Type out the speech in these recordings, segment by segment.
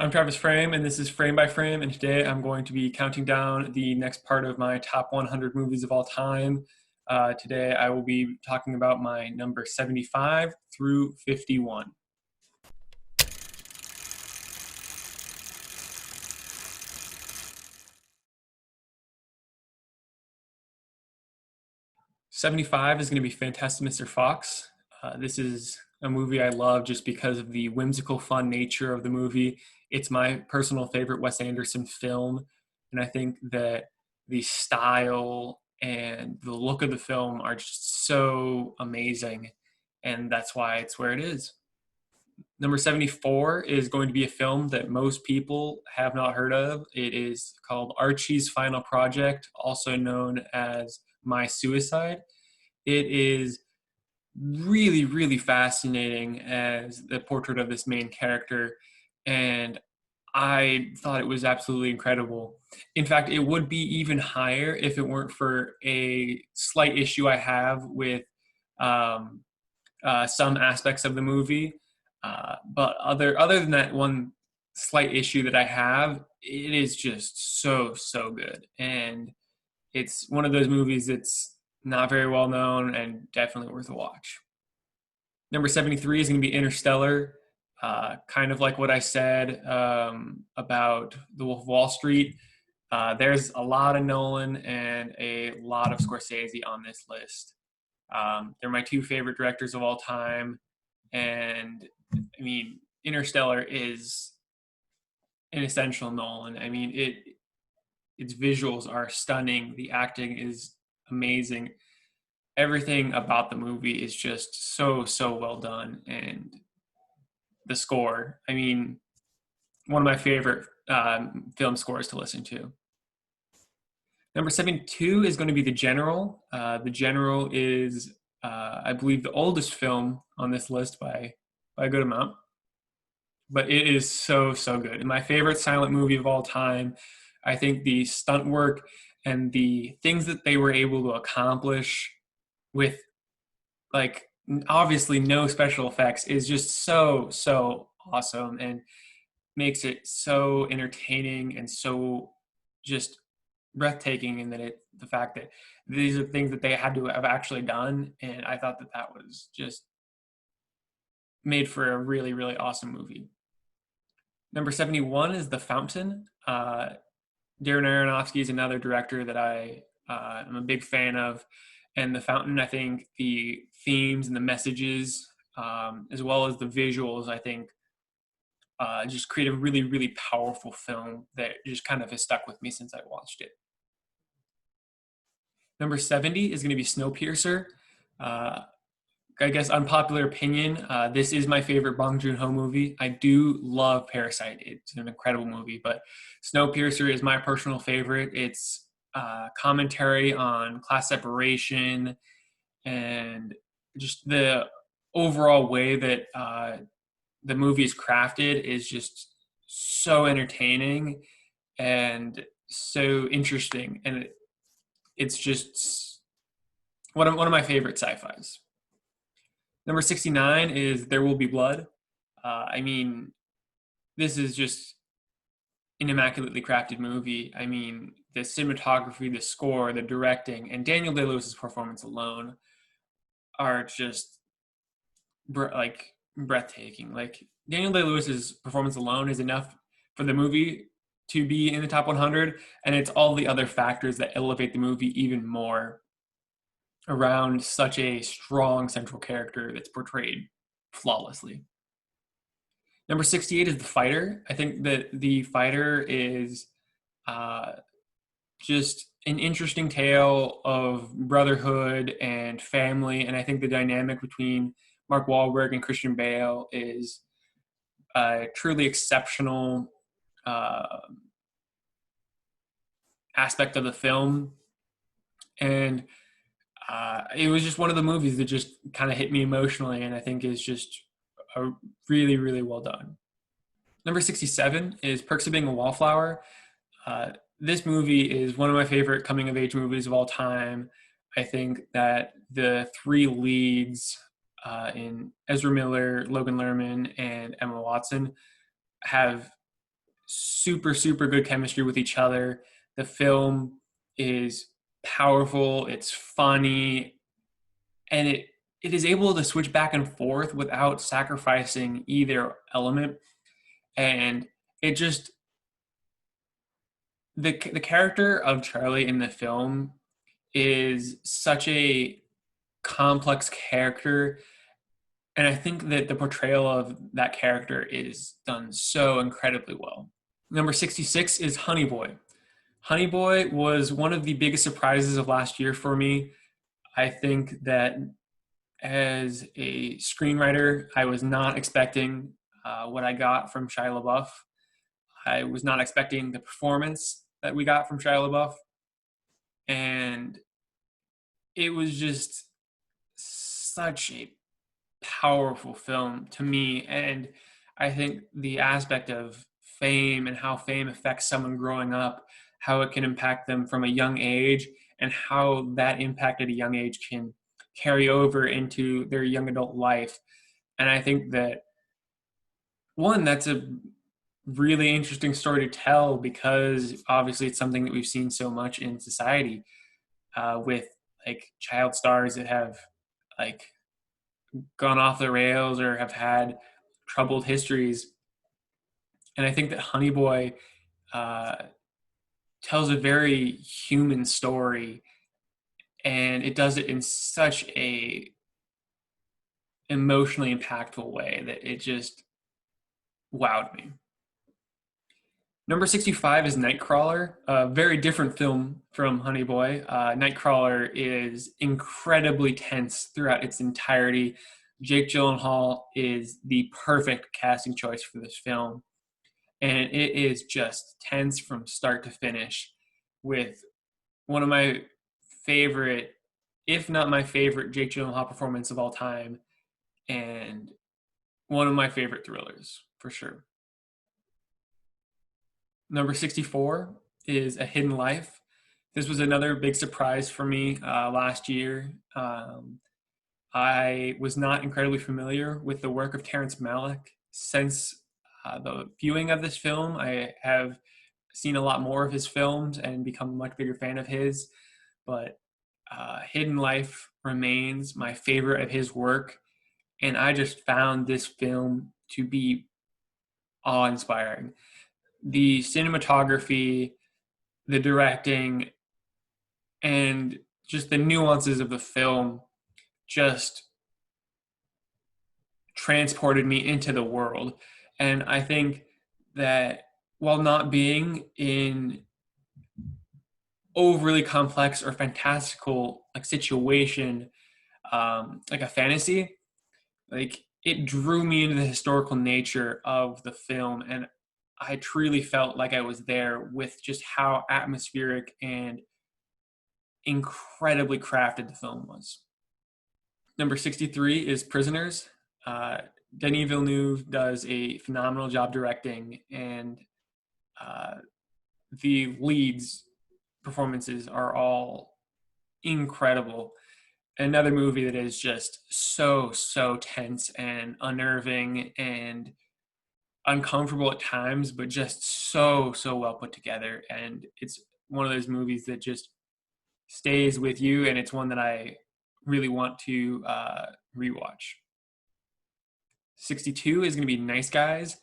I'm Travis Frame, and this is Frame by Frame. And today I'm going to be counting down the next part of my top 100 movies of all time. Today I will be talking about my number 75 through 51. 75 is going to be Fantastic Mr. Fox. This is a movie I love just because of the whimsical, fun nature of the movie. It's my personal favorite Wes Anderson film, and I think that the style and the look of the film are just so amazing, and that's why it's where it is. Number 74 is going to be a film that most people have not heard of. It is called Archie's Final Project, also known as My Suicide. It is really, really fascinating as the portrait of this main character, and I thought it was absolutely incredible. In fact, it would be even higher if it weren't for a slight issue I have with um, some aspects of the movie. But other than that one slight issue that I have, it is just so good, and it's one of those movies that's not very well known and definitely worth a watch. Number 73 is going to be Interstellar. Kind of like what I said about The Wolf of Wall Street. There's a lot of Nolan and a lot of Scorsese on this list. They're my two favorite directors of all time. And I mean, Interstellar is an essential Nolan. I mean, its visuals are stunning. The acting is amazing. Everything about the movie is just so well done, and the score. I mean, one of my favorite film scores to listen to. Number 72 is going to be The General. The General is, I believe, the oldest film on this list by a good amount, but it is so good. And my favorite silent movie of all time. I think the stunt work and the things that they were able to accomplish with, like, obviously no special effects is just so awesome, and makes it so entertaining and so just breathtaking. And that the fact that these are things that they had to have actually done, and I thought that that was just made for a really awesome movie. Number 71 is The Fountain. Darren Aronofsky is another director that I am a big fan of. And The Fountain, I think the themes and the messages, as well as the visuals, I think just create a really powerful film that just kind of has stuck with me since I watched it. Number 70 is going to be Snowpiercer. Uh, I guess unpopular opinion, this is my favorite Bong Joon-ho movie. I do love Parasite. It's an incredible movie, but Snowpiercer is my personal favorite. It's commentary on class separation and just the overall way that the movie is crafted is just so entertaining and so interesting. And it's just one of my favorite sci-fis. Number 69 is There Will Be Blood. I mean, this is just an immaculately crafted movie. I mean, the cinematography, the score, the directing, and Daniel Day-Lewis's performance alone are just breathtaking. Like, Daniel Day-Lewis's performance alone is enough for the movie to be in the top 100, and it's all the other factors that elevate the movie even more around such a strong central character that's portrayed flawlessly. Number 68 is The Fighter. I think that The Fighter is uh, just an interesting tale of brotherhood and family, and I think the dynamic between Mark Wahlberg and Christian Bale is a truly exceptional uh, aspect of the film. And it was just one of the movies that just kind of hit me emotionally, and I think is just really well done. Number 67 is Perks of Being a Wallflower. This movie is one of my favorite coming of age movies of all time. I think that the three leads in Ezra Miller, Logan Lerman, and Emma Watson have super, super good chemistry with each other. The film is powerful, it's funny, and it is able to switch back and forth without sacrificing either element. And it just the character of Charlie in the film is such a complex character, and I think that the portrayal of that character is done so incredibly well. Number 66 is Honey Boy. Honey Boy was one of the biggest surprises of last year for me. I think that as a screenwriter, I was not expecting what I got from Shia LaBeouf. I was not expecting the performance that we got from Shia LaBeouf. And it was just such a powerful film to me. And I think the aspect of fame and how fame affects someone growing up, how it can impact them from a young age, and how that impact at a young age can carry over into their young adult life. And I think that one, that's a really interesting story to tell because obviously it's something that we've seen so much in society with like child stars that have like gone off the rails or have had troubled histories. And I think that Honey Boy uh, tells a very human story, and it does it in such a emotionally impactful way that it just wowed me. Number 65 is Nightcrawler, a very different film from Honey Boy. Nightcrawler is incredibly tense throughout its entirety. Jake Gyllenhaal is the perfect casting choice for this film, and it is just tense from start to finish with one of my favorite, if not my favorite, Jake Gyllenhaal performance of all time, and one of my favorite thrillers for sure. Number 64 is A Hidden Life. This was another big surprise for me last year. I was not incredibly familiar with the work of Terrence Malick. Since the viewing of this film, I have seen a lot more of his films and become a much bigger fan of his. But Hidden Life remains my favorite of his work. And I just found this film to be awe inspiring. The cinematography, the directing, and just the nuances of the film just transported me into the world. And I think that while not being in overly complex or fantastical like situation, like a fantasy, like it drew me into the historical nature of the film, and I truly felt like I was there with just how atmospheric and incredibly crafted the film was. Number 63 is Prisoners. Uh, Denis Villeneuve does a phenomenal job directing, and uh, the leads' performances are all incredible. Another movie that is just so tense and unnerving and uncomfortable at times, but just so well put together. And it's one of those movies that just stays with you, and it's one that I really want to rewatch. 62 is going to be Nice Guys.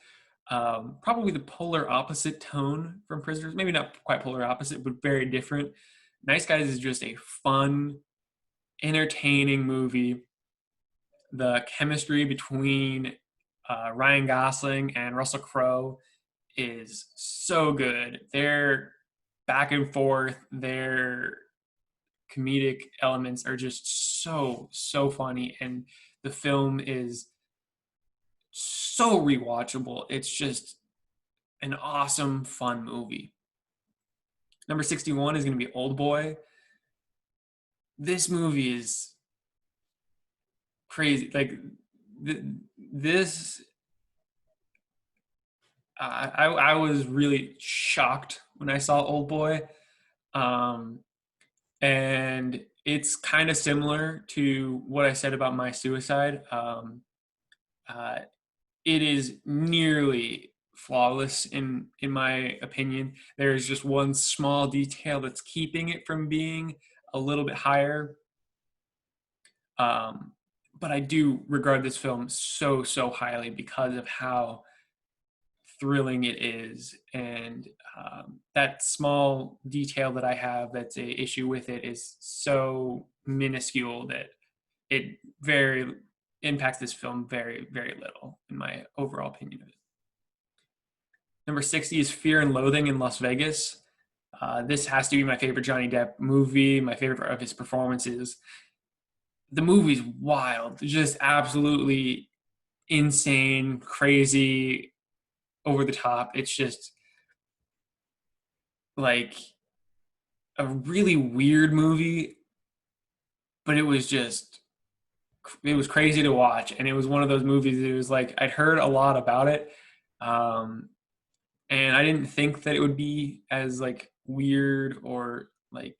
Probably the polar opposite tone from Prisoners. Maybe not quite polar opposite, but very different. Nice Guys is just a fun, entertaining movie. The chemistry between Ryan Gosling and Russell Crowe is so good. Their back and forth, their comedic elements are just so funny, and the film is so rewatchable. It's just an awesome, fun movie. Number 61 is going to be Old Boy. This movie is crazy. Like this, I was really shocked when I saw Old Boy, um, and it's kind of similar to what I said about My Suicide. Uh, it is nearly flawless in my opinion. There is just one small detail that's keeping it from being a little bit higher. Um, but I do regard this film so highly because of how thrilling it is, and that small detail that I have that's a issue with it is so minuscule that it very impacts this film very little in my overall opinion of it. Number 60 is Fear and Loathing in Las Vegas. This has to be my favorite Johnny Depp movie, my favorite of his performances. The movie's wild, just absolutely insane, crazy, over the top. It's just like a really weird movie, but it was crazy to watch. And it was one of those movies that it was like, I'd heard a lot about it. Um, and I didn't think that it would be as like weird or like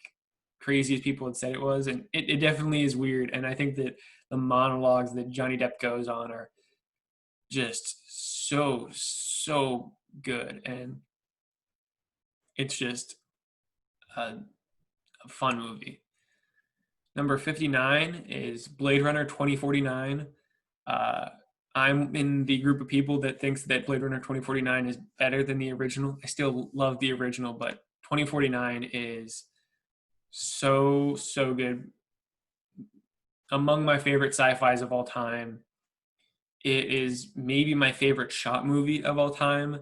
crazy as people had said it was. And it definitely is weird. And I think that the monologues that Johnny Depp goes on are just so good. And it's just a fun movie. Number 59 is Blade Runner 2049. I'm in the group of people that thinks that Blade Runner 2049 is better than the original. I still love the original, but 2049 is so good. Among my favorite sci-fis of all time. It is maybe my favorite shot movie of all time.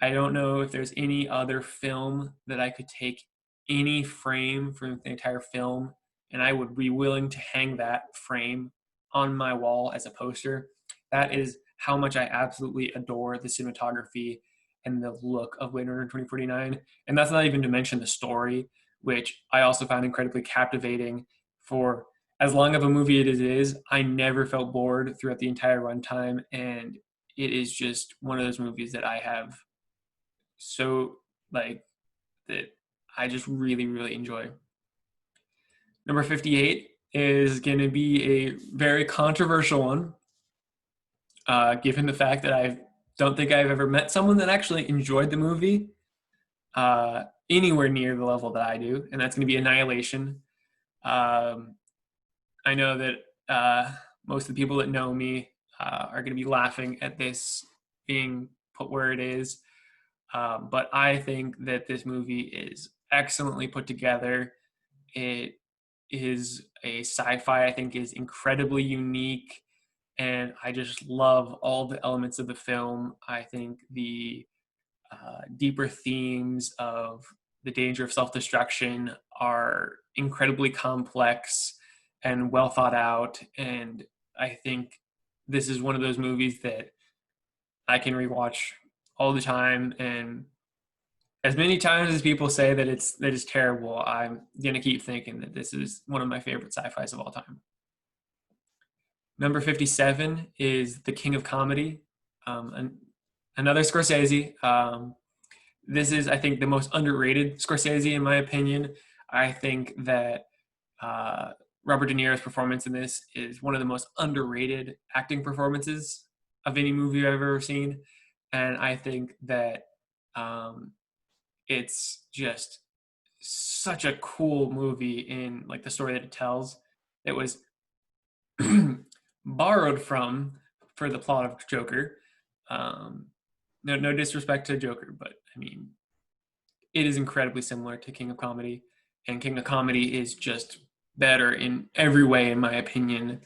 I don't know if there's any other film that I could take any frame from the entire film and I would be willing to hang that frame on my wall as a poster. That is how much I absolutely adore the cinematography and the look of Blade Runner 2049. And that's not even to mention the story, which I also found incredibly captivating. For as long of a movie it is, I never felt bored throughout the entire runtime. And it is just one of those movies that I have so like that I just really enjoy. Number 58 is going to be a very controversial one, given the fact that I don't think I've ever met someone that actually enjoyed the movie anywhere near the level that I do, and that's going to be Annihilation. I know that most of the people that know me are going to be laughing at this being put where it is, but I think that this movie is excellently put together. It is a sci-fi I think is incredibly unique, and I just love all the elements of the film. I think the deeper themes of the danger of self-destruction are incredibly complex and well thought out, and I think this is one of those movies that I can rewatch all the time, and as many times as people say that it's terrible, I'm gonna keep thinking that this is one of my favorite sci-fis of all time. Number 57 is The King of Comedy, another Scorsese. This is, I think, the most underrated Scorsese in my opinion. I think that Robert De Niro's performance in this is one of the most underrated acting performances of any movie I've ever seen, and I think that it's just such a cool movie in like the story that it tells. It was borrowed from for the plot of Joker. No disrespect to Joker, but I mean, it is incredibly similar to King of Comedy, and King of Comedy is just better in every way, in my opinion.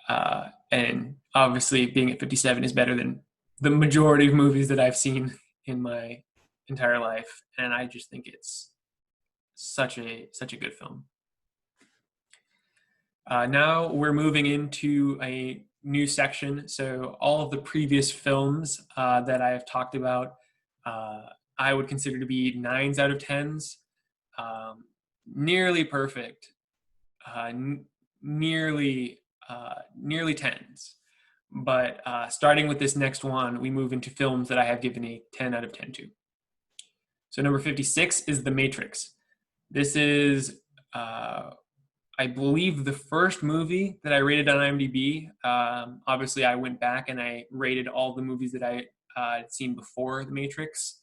And obviously, being at 57 is better than the majority of movies that I've seen in my entire life, and I just think it's such a good film. Now we're moving into a new section. So all of the previous films that I have talked about, I would consider to be 9s out of 10s, nearly perfect, nearly 10s. But starting with this next one, we move into films that I have given a 10 out of 10 to. So number 56 is The Matrix. This is, I believe, the first movie that I rated on IMDb. Obviously, I went back and I rated all the movies that I I'd seen before The Matrix.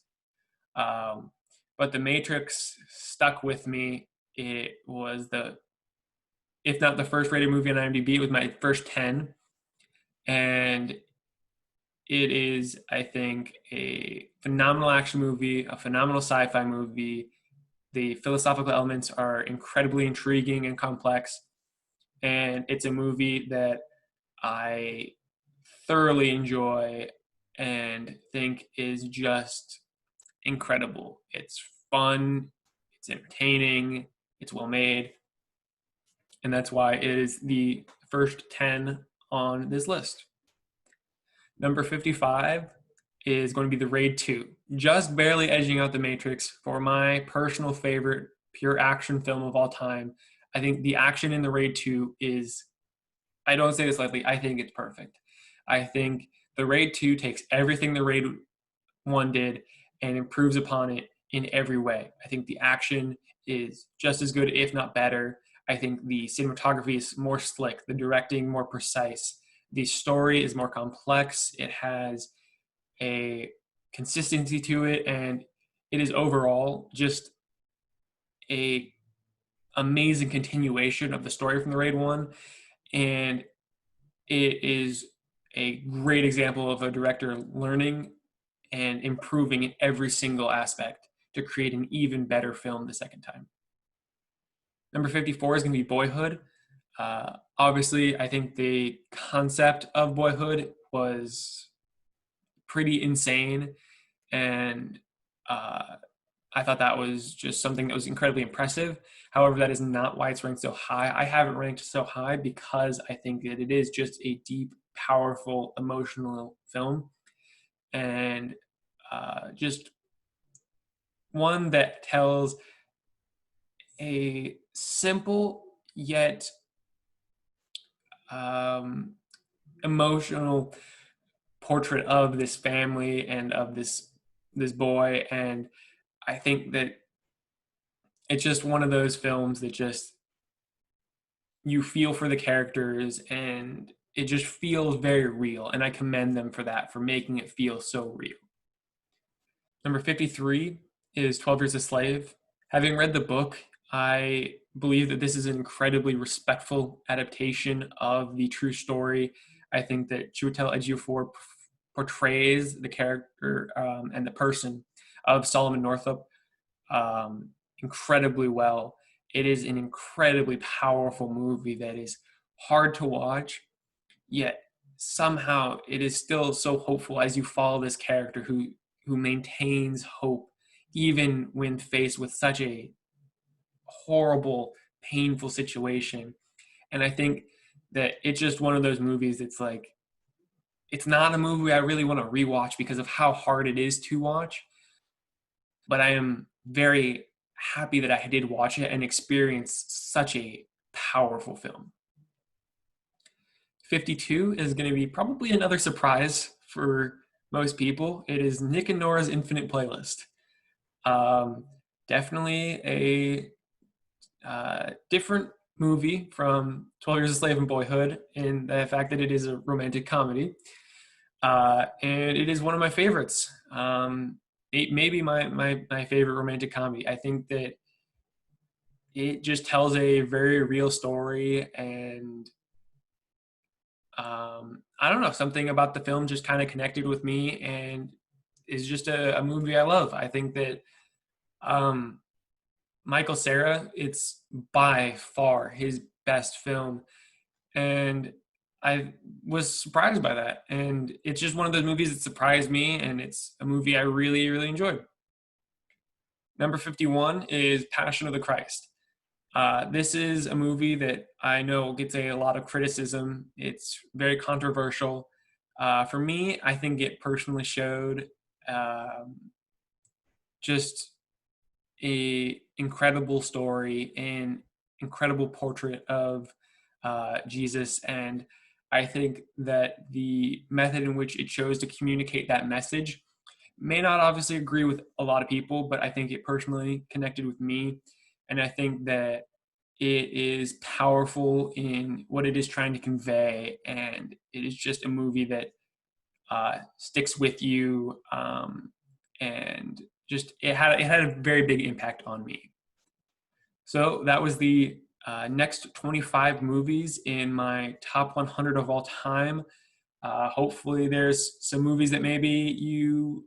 Um, but The Matrix stuck with me. It was if not the first rated movie on IMDb, it was my first 10. And it is, I think, a phenomenal action movie, a phenomenal sci-fi movie. The philosophical elements are incredibly intriguing and complex. And it's a movie that I thoroughly enjoy and think is just incredible. It's fun, it's entertaining, it's well made, and that's why it is the first 10 on this list. Number 55 is going to be The Raid 2, just barely edging out The Matrix for my personal favorite pure action film of all time. I think the action in The Raid 2 is, I don't say this lightly, I think it's perfect. I think The Raid 2 takes everything The Raid 1 did and improves upon it in every way. I think the action is just as good, if not better. I think the cinematography is more slick, the directing more precise. The story is more complex. It has a consistency to it, and it is overall just a amazing continuation of the story from the Raid 1. And it is a great example of a director learning and improving in every single aspect to create an even better film the second time. Number 54 is going to be Boyhood. Obviously, I think the concept of Boyhood was pretty insane, and I thought that was just something that was incredibly impressive. However, that is not why it's ranked so high. I have it ranked so high because I think that it is just a deep, powerful, emotional film, and just one that tells a simple yet emotional portrait of this family and of this boy. And I think that it's just one of those films that just you feel for the characters, and it just feels very real, and I commend them for that, for making it feel so real. Number 53 is 12 Years a Slave. Having read the book, I believe that this is an incredibly respectful adaptation of the true story. I think that Chiwetel Ejiofor portrays the character and the person of Solomon Northup incredibly well. It is an incredibly powerful movie that is hard to watch, yet somehow it is still so hopeful as you follow this character who maintains hope even when faced with such a horrible, painful situation. And I think that it's just one of those movies that's like, it's not a movie I really want to rewatch because of how hard it is to watch, but I am very happy that I did watch it and experience such a powerful film. 52 is going to be probably another surprise for most people. It is Nick and Nora's Infinite Playlist. Definitely a different movie from 12 Years a Slave and Boyhood in the fact that it is a romantic comedy. And it is one of my favorites. It may be my favorite romantic comedy. I think that it just tells a very real story, and I don't know, something about the film just kind of connected with me and is just a movie I love. I think that Michael Cera, it's by far his best film, and I was surprised by that. And it's just one of those movies that surprised me, and it's a movie I really, really enjoyed. Number 51 is Passion of the Christ. This is a movie that I know gets a lot of criticism. It's very controversial. For me, I think it personally showed just a incredible story and incredible portrait of Jesus. And I think that the method in which it chose to communicate that message may not obviously agree with a lot of people, but I think it personally connected with me. And I think that it is powerful in what it is trying to convey. And it is just a movie that sticks with you, and just it had a very big impact on me. So that was the next 25 movies in my top 100 of all time. Hopefully, there's some movies that maybe you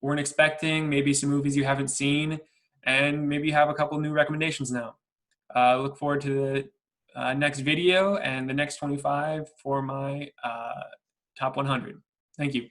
weren't expecting, maybe some movies you haven't seen, and maybe you have a couple new recommendations now. Look forward to the next video and the next 25 for my top 100. Thank you.